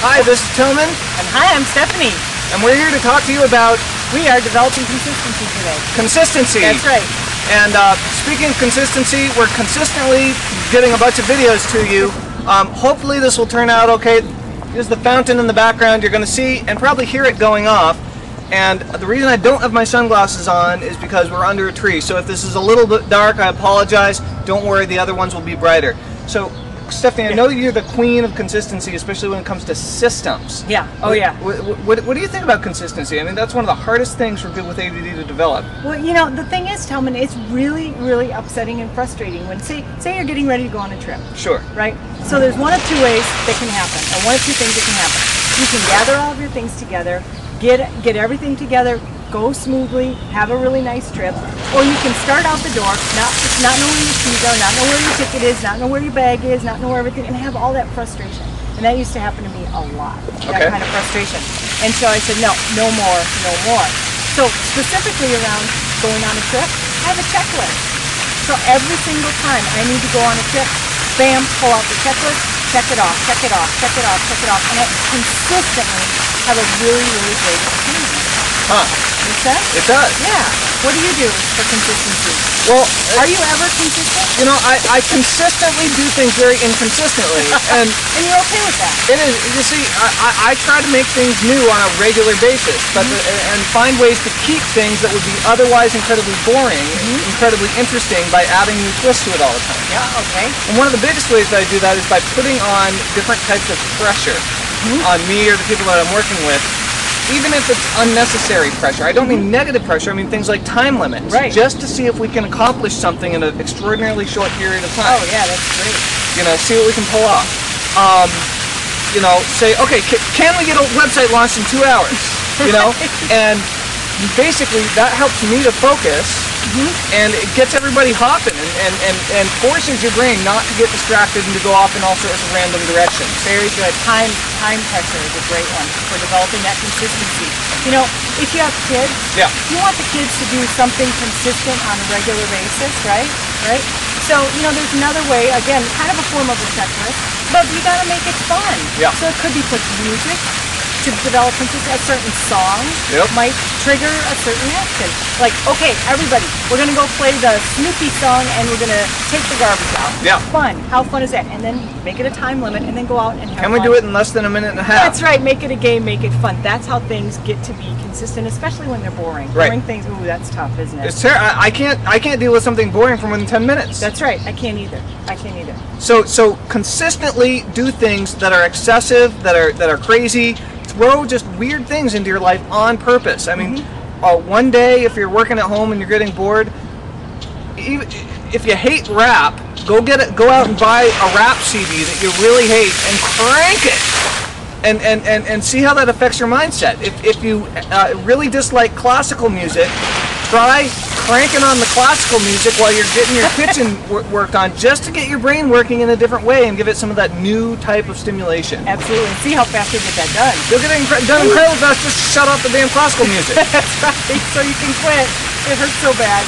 Hi, this is Tillman. And hi, I'm Stephanie. And we're here to talk to you about... We are developing consistency today. Consistency. That's right. And speaking of consistency, we're consistently getting a bunch of videos to you. Hopefully this will turn out okay. Here's the fountain in the background. You're going to see and probably hear it going off. And the reason I don't have my sunglasses on is because we're under a tree. So if this is a little bit dark, I apologize. Don't worry, the other ones will be brighter. So, Stephanie, I know you're the queen of consistency, especially when it comes to systems. Yeah. Oh, yeah. What do you think about consistency? I mean, that's one of the hardest things for people with ADD to develop. Well, you know, the thing is, Tillman, it's really, really upsetting and frustrating when, say you're getting ready to go on a trip. Sure. Right? So there's one of two ways that can happen, or one of two things that can happen. You can gather all of your things together, get everything together, go smoothly, have a really nice trip, or you can start out the door, not know where your keys are, not know where your ticket is, not know where your bag is, not know where everything, and have all that frustration. And that used to happen to me a lot, that kind of frustration. And so I said, no more, no more. So specifically around going on a trip, I have a checklist. So every single time I need to go on a trip, bam, pull out the checklist, check it off, check it off, check it off, check it off, and I consistently have a really, really great experience. Huh. Makes sense? It does. Yeah. What do you do for consistency? Well, are you ever consistent? You know, I consistently do things very inconsistently, and you're okay with that. It is. You see, I try to make things new on a regular basis, but and find ways to keep things that would be otherwise incredibly boring, incredibly interesting by adding new twists to it all the time. Yeah. Okay. And one of the biggest ways that I do that is by putting on different types of pressure on me or the people that I'm working with. Even if it's unnecessary pressure. I don't mean negative pressure, I mean things like time limits. Right. Just to see if we can accomplish something in an extraordinarily short period of time. Oh yeah, that's great. You know, see what we can pull off. You know, say, okay, can we get a website launched in 2 hours? You know, and basically that helps me to focus, and it gets everybody hopping and forces your brain not to get distracted and to go off in all sorts of random directions. Very good. Time pressure is a great one for developing that consistency. You know, if you have kids, you want the kids to do something consistent on a regular basis, right? Right? So, you know, there's another way, again, kind of a form of a checklist, but you got to make it fun. Yeah. So it could be put music to develop consistency. A certain song might trigger a certain action. Like, okay, everybody, we're going to go play the Snoopy song and we're going to take the garbage out. Yeah. Fun. How fun is that? And then make it a time limit and then go out and have Can we do it in less than a minute and a half? That's right. Make it a game, make it fun. That's how things get to be consistent, especially when they're boring. Right. Boring things, ooh, that's tough, isn't it? It's I can't deal with something boring for more than 10 minutes. That's right. I can't either. So consistently do things that are excessive, that are crazy. Throw just weird things into your life on purpose. I mean, one day if you're working at home and you're getting bored, even if you hate rap, go out and buy a rap CD that you really hate and crank it, and see how that affects your mindset. If you really dislike classical music, try cranking on the classical music while you're getting your kitchen worked on, just to get your brain working in a different way and give it some of that new type of stimulation. Absolutely. See how fast you get that done. You'll get it done incredibly fast. Just shut off the damn classical music. That's right. So you can quit. It hurts so bad.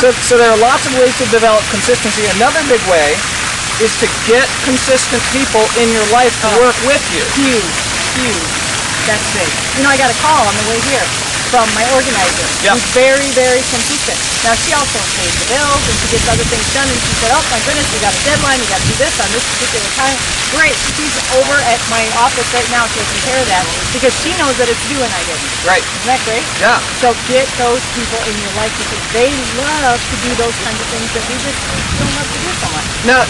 So there are lots of ways to develop consistency. Another big way is to get consistent people in your life to work with you. Huge. That's big. You know, I got a call on the way here from my organizer, who's very, very consistent. Now, she also pays the bills and she gets other things done, and she said, oh my goodness, we got a deadline, we got to do this on this particular time. Great, she's over at my office right now taking care of that, because she knows that it's due and I didn't. Right. Isn't that great? Yeah. So get those people in your life, because they love to do those kinds of things that we just don't love to do so much.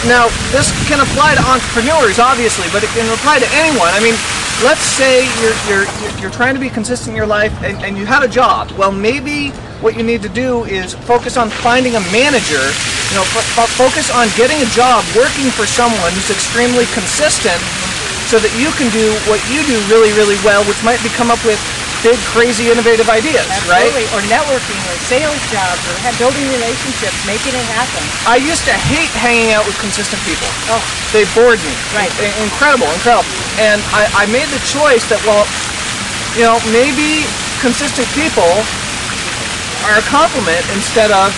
Now this can apply to entrepreneurs, obviously, but it can apply to anyone. I mean, let's say you're trying to be consistent in your life and you had a job. Well, maybe what you need to do is focus on finding a manager. You know, focus on getting a job working for someone who's extremely consistent, so that you can do what you do really, really well, which might be come up with big, crazy, innovative ideas. Absolutely. Right? Or networking, or sales jobs, or building relationships, making it happen. I used to hate hanging out with consistent people. Oh. They bored me. Right. Incredible. And I made the choice that, well, you know, maybe consistent people are a compliment instead of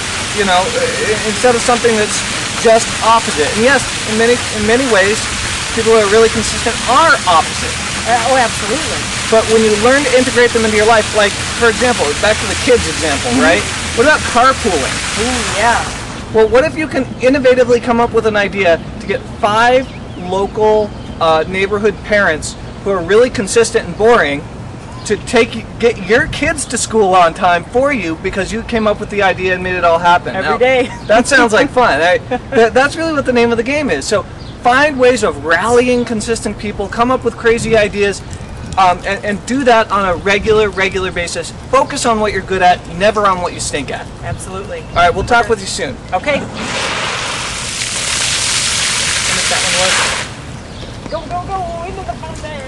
something that's just opposite. And yes, in many ways, people who are really consistent are opposite. Oh, absolutely. But when you learn to integrate them into your life, like, for example, back to the kids example, right? What about carpooling? Ooh, yeah. Well, what if you can innovatively come up with an idea to get 5 local neighborhood parents who are really consistent and boring to get your kids to school on time for you because you came up with the idea and made it all happen. Every day. That sounds like fun. That's really what the name of the game is. So find ways of rallying consistent people, come up with crazy ideas, and do that on a regular basis. Focus on what you're good at, never on what you stink at. Absolutely. All right, we'll talk with you soon. Okay. And if that one works. Go, go, go into the fountain.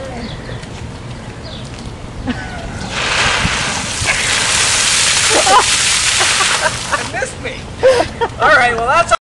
Missed me. All right, well that's